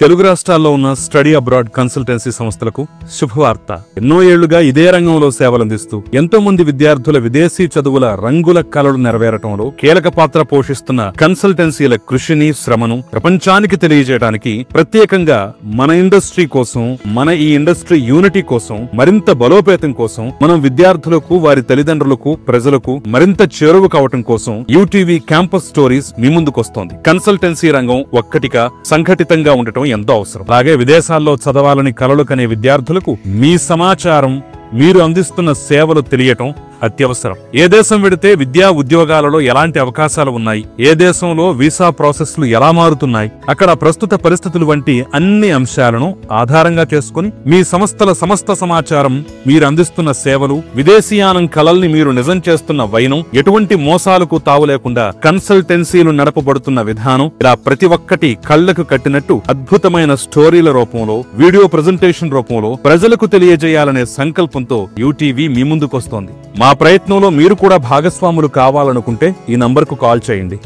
తెలుగు రాష్ట్రాల్లో ఉన్న study abroad consultancy సంస్థలకు శుభవార్త. ఎన్నో ఏళ్లుగా ఇదే రంగంలో సేవలందిస్తూ ఎంతో మంది విద్యార్థుల విదేశీ చదువుల రంగుల కలలు నెరవేరటంలో కీలక పాత్ర పోషిస్తున్న కన్సల్టెన్సీల కృషిని, శ్రమను ప్రపంచానికి తెలియజేయడానికి ప్రత్యేకంగా మన ఇండస్ట్రీ కోసం, మన ఈ ఇండస్ట్రీ యూనిటీ కోసం, మరింత బలోపేతం కోసం, మనం విద్యార్థులకు, వారి తల్లిదండ్రులకు, ప్రజలకు మరింత చేరువ కావటం కోసం యూటీవీ క్యాంపస్ స్టోరీస్ మీ ముందుకొస్తోంది. కన్సల్టెన్సీ రంగం ఒక్కటిగా సంఘటితంగా ఉండటం ఎంతో అవసరం. అలాగే విదేశాల్లో చదవాలని కలలు కనే విద్యార్థులకు మీ సమాచారం, మీరు అందిస్తున్న సేవలు తెలియటం అత్యవసరం. ఏ దేశం వెడితే విద్యా ఉద్యోగాలలో ఎలాంటి అవకాశాలు ఉన్నాయి, ఏ దేశంలో వీసా ప్రాసెస్లు ఎలా మారుతున్నాయి, అక్కడ ప్రస్తుత పరిస్థితులు వంటి అన్ని అంశాలను ఆధారంగా చేసుకుని మీ సంస్థల సమస్త సమాచారం, మీరు అందిస్తున్న సేవలు, విదేశీయానం కలల్ని మీరు నిజం చేస్తున్న వైనం, ఎటువంటి మోసాలకు తావు లేకుండా కన్సల్టెన్సీలు నడపబడుతున్న విధానం, ఇలా ప్రతి ఒక్కటి కళ్లకు కట్టినట్టు అద్భుతమైన స్టోరీల రూపంలో, వీడియో ప్రెజెంటేషన్ రూపంలో ప్రజలకు తెలియజేయాలనే సంకల్పంతో యూటీవీ మీ ముందుకొస్తోంది. మా ప్రయత్నంలో మీరు కూడా భాగస్వాములు కావాలనుకుంటే ఈ నంబర్కు కాల్ చేయండి.